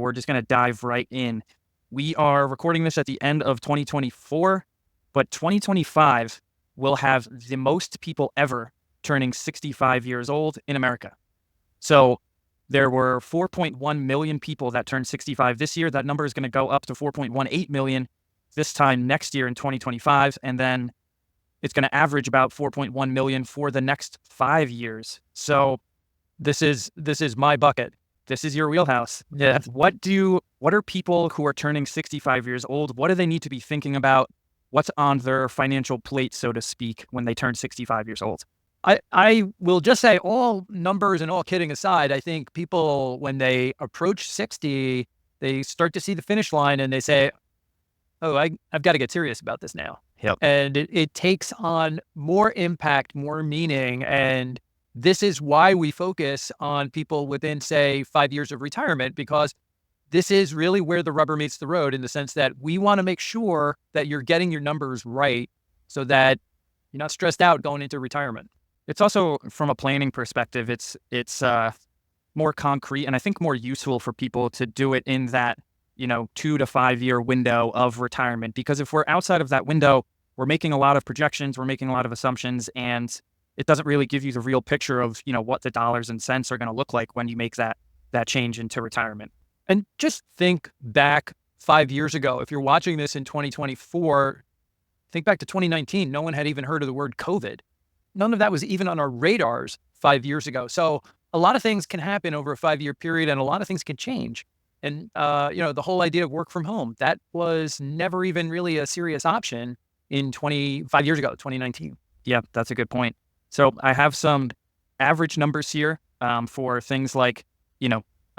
We're just going to dive right in. We are recording this at the end of 2024, but 2025 will have the most people ever turning 65 years old in America. So there were 4.1 million people that turned 65 this year. That number is going to go up to 4.18 million this time next year in 2025. And then it's going to average about 4.1 million for the next 5 years. So this is my bucket. This is your wheelhouse. Yeah. What are people who are turning 65 years old? What do they need to be thinking about? What's on their financial plate, so to speak, when they turn 65 years old? I will just say, all numbers and all kidding aside, I think people, when they approach 60, they start to see the finish line and they say, oh, I've got to get serious about this now. Yep. And it takes on more impact, more meaning. And this is why we focus on people within, say, 5 years of retirement, because this is really where the rubber meets the road, in the sense that we want to make sure that you're getting your numbers right so that you're not stressed out going into retirement. It's also, from a planning perspective, it's more concrete and I think more useful for people to do it in that 2 to 5 year window of retirement. Because if we're outside of that window, we're making a lot of projections, we're making a lot of assumptions, and it doesn't really give you the real picture of what the dollars and cents are going to look like when you make that change into retirement. And just think back 5 years ago. If you're watching this in 2024, think back to 2019. No one had even heard of the word COVID. None of that was even on our radars 5 years ago. So a lot of things can happen over a 5-year period, and a lot of things can change. And, the whole idea of work from home, that was never even really a serious option in 25 years ago, 2019. Yeah, that's a good point. So I have some average numbers here for things like,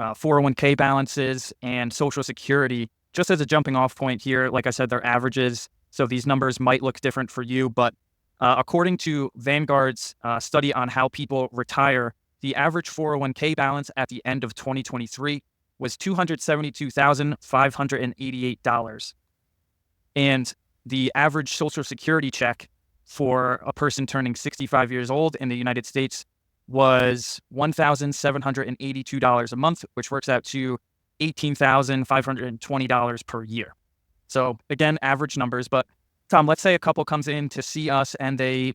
401k balances and Social Security. Just as a jumping off point here, like I said, they're averages. So these numbers might look different for you, but according to Vanguard's study on how people retire, the average 401k balance at the end of 2023 was $272,588. And the average Social Security check for a person turning 65 years old in the United States was $1,782 a month, which works out to $18,520 per year. So again, average numbers. But Tom, let's say a couple comes in to see us and the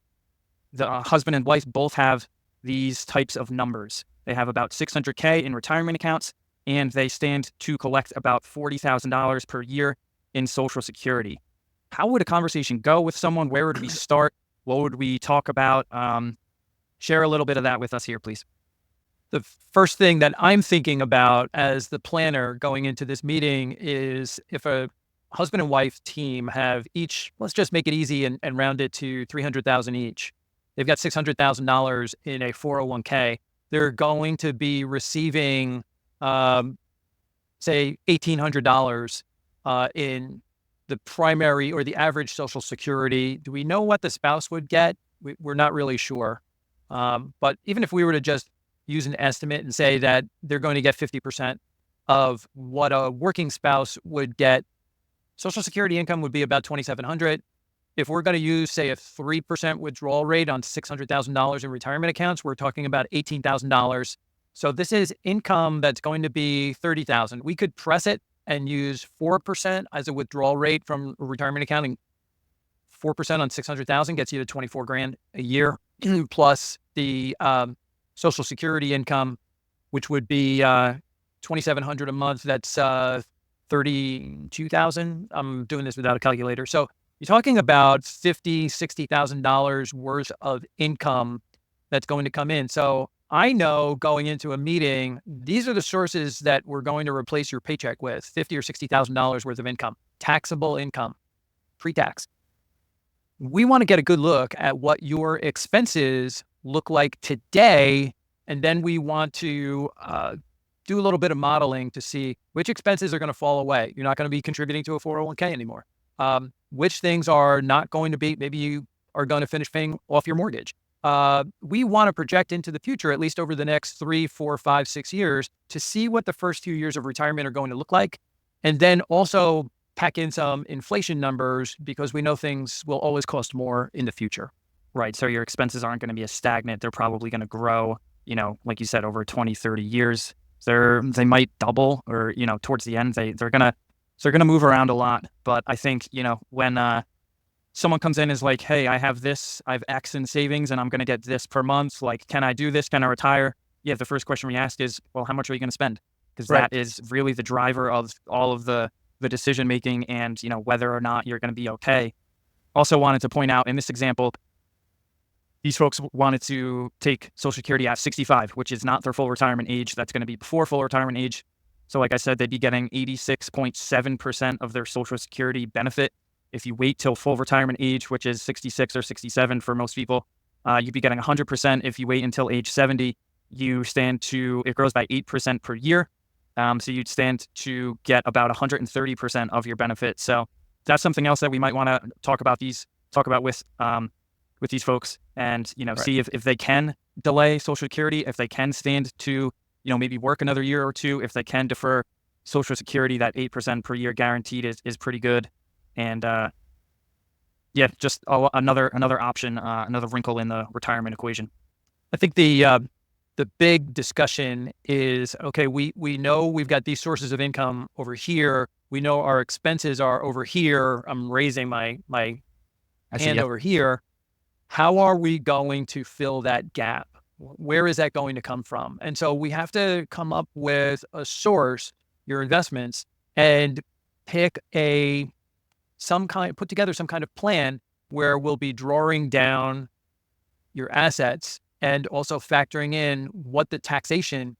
husband and wife both have these types of numbers. They have about $600K in retirement accounts, and they stand to collect about $40,000 per year in Social Security. How would a conversation go with someone? Where would we start? What would we talk about? Share a little bit of that with us here, please. The first thing that I'm thinking about as the planner going into this meeting is, if a husband and wife team have each, let's just make it easy and round it to $300,000 each. They've got $600,000 in a 401k. They're going to be receiving, say, $1,800 in the primary or the average Social Security. Do we know what the spouse would get? We're not really sure. But even if we were to just use an estimate and say that they're going to get 50% of what a working spouse would get, Social Security income would be about $2,700. If we're going to use, say, a 3% withdrawal rate on $600,000 in retirement accounts, we're talking about $18,000. So this is income that's going to be $30,000. We could press it and use 4% as a withdrawal rate from a retirement account. 4% on 600,000 gets you to 24 grand a year, plus the Social Security income, which would be $2,700 a month. That's $32,000. I'm doing this without a calculator. So you're talking about $50,000, $60,000 worth of income that's going to come in. So I know going into a meeting, these are the sources that we're going to replace your paycheck with: $50,000 or $60,000 worth of income, taxable income, pre-tax. We want to get a good look at what your expenses look like today, and then we want to do a little bit of modeling to see which expenses are going to fall away. You're not going to be contributing to a 401k anymore. Which things are not going to be, maybe you are going to finish paying off your mortgage. We want to project into the future, at least over the next 3, 4, 5, 6 years, to see what the first few years of retirement are going to look like. And then also pack in some inflation numbers, because we know things will always cost more in the future. Right. So your expenses aren't going to be as stagnant. They're probably going to grow, like you said, over 20, 30 years. They might double, or towards the end they're gonna move around a lot. But I think when someone comes in and is like, hey, I have X in savings and I'm gonna get this per month. Like, can I do this? Can I retire? Yeah, the first question we ask is, well, how much are you gonna spend? Because Right. that is really the driver of all of the decision making, and whether or not you're gonna be okay. Also wanted to point out in this example, these folks wanted to take Social Security at 65, which is not their full retirement age. That's going to be before full retirement age. So, like I said, they'd be getting 86.7% of their Social Security benefit. If you wait till full retirement age, which is 66 or 67 for most people, you'd be getting 100%. If you wait until age 70, it grows by 8% per year. So you'd stand to get about 130% of your benefit. So that's something else that we might want to talk about with these folks, and Right. see if they can delay Social Security, if they can stand to maybe work another year or two, if they can defer Social Security. That 8% per year guaranteed is pretty good. And yeah, just another option, another wrinkle in the retirement equation. I think the big discussion is, okay, we know we've got these sources of income over here. We know our expenses are over here. I'm raising my I see. hand Yeah. over here. How are we going to fill that gap? Where is that going to come from? And so we have to come up with a source, your investments, and put together some kind of plan where we'll be drawing down your assets and also factoring in what the taxation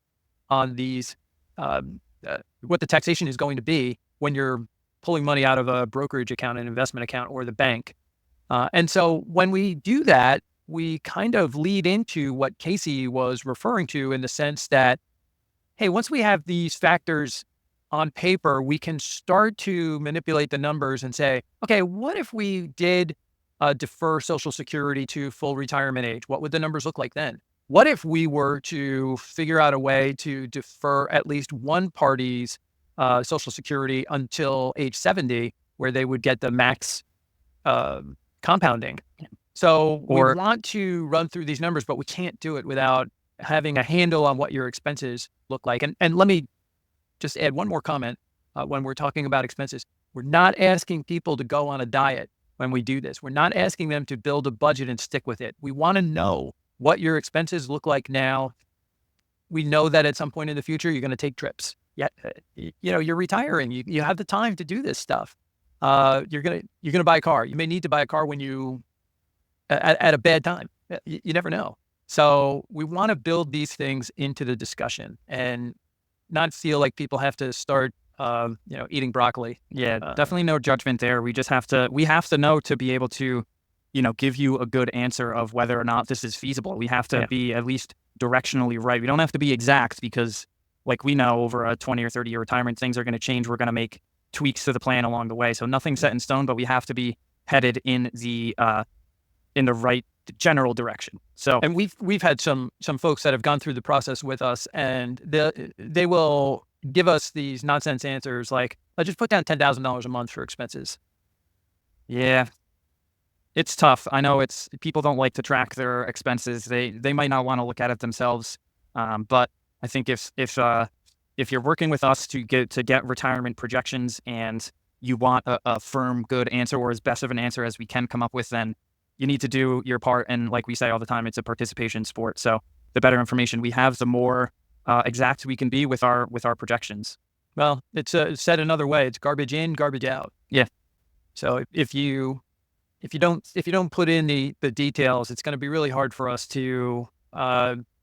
on these, what the taxation is going to be when you're pulling money out of a brokerage account, an investment account, or the bank. And so when we do that, we kind of lead into what Casey was referring to, in the sense that, hey, once we have these factors on paper, we can start to manipulate the numbers and say, okay, what if we did defer Social Security to full retirement age? What would the numbers look like then? What if we were to figure out a way to defer at least one party's Social Security until age 70, where they would get the max compounding? So we want to run through these numbers, but we can't do it without having a handle on what your expenses look like. And let me just add one more comment. When we're talking about expenses, we're not asking people to go on a diet when we do this. We're not asking them to build a budget and stick with it. We want to know what your expenses look like now. We know that at some point in the future, you're going to take trips. Yeah, you're retiring. You have the time to do this stuff. You're gonna buy a car. You may need to buy a car when you at a bad time. You never know. So we want to build these things into the discussion and not feel like people have to start, eating broccoli. Yeah, definitely no judgment there. We have to know to be able to, give you a good answer of whether or not this is feasible. We have to be at least directionally right. We don't have to be exact, because like we know, over a 20 or 30 year retirement, things are going to change. We're going to make tweaks to the plan along the way. So nothing's set in stone, but we have to be headed in the right general direction. So, and we've had some folks that have gone through the process with us, and they will give us these nonsense answers like, "I just put down $10,000 a month for expenses." Yeah, it's tough. I know people don't like to track their expenses. They might not want to look at it themselves. But I think if you're working with us to get retirement projections, and you want a firm, good answer, or as best of an answer as we can come up with, then you need to do your part. And like we say all the time, it's a participation sport. So the better information we have, the more exact we can be with our projections. Well, it's said another way. It's garbage in, garbage out. Yeah. So if you don't put in the details, it's going to be really hard for us to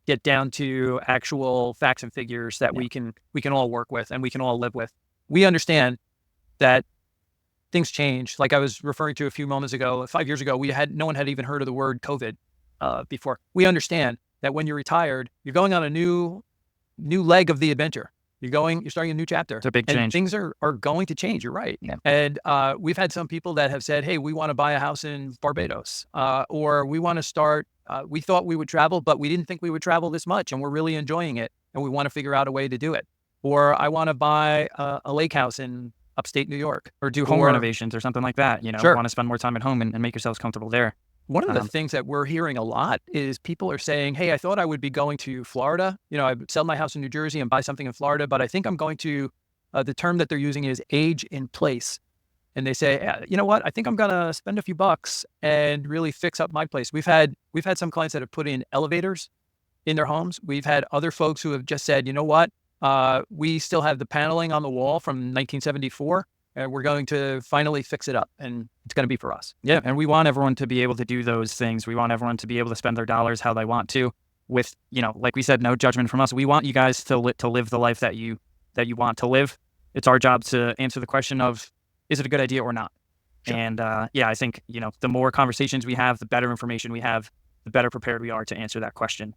get down to actual facts and figures that we can all work with and we can all live with. We understand that things change. Like I was referring to a few moments ago, 5 years ago, no one had even heard of the word COVID before. We understand that when you're retired, you're going on a new leg of the adventure. You're starting a new chapter. It's a big change. And things are going to change. You're right. Yeah. And we've had some people that have said, hey, we want to buy a house in Barbados, or we want to start, we thought we would travel, but we didn't think we would travel this much, and we're really enjoying it, and we want to figure out a way to do it. Or I want to buy a lake house in upstate New York. Or do home renovations or something like that. Sure. Want to spend more time at home and make yourselves comfortable there. One of the Um, things that we're hearing a lot is people are saying, hey, I thought I would be going to Florida. I would sell my house in New Jersey and buy something in Florida, but I think I'm going to, the term that they're using is age in place. And they say, you know what? I think I'm gonna spend a few bucks and really fix up my place. We've had some clients that have put in elevators in their homes. We've had other folks who have just said, you know what? We still have the paneling on the wall from 1974, and we're going to finally fix it up, and it's going to be for us. yeah, and we want everyone to be able to do those things. We want everyone to be able to spend their dollars how they want to, with like we said, no judgment from us. We want you guys to live the life that you want to live. It's our job to answer the question of, is it a good idea or not? Sure. And yeah, I think the more conversations we have, the better information we have, the better prepared we are to answer that question.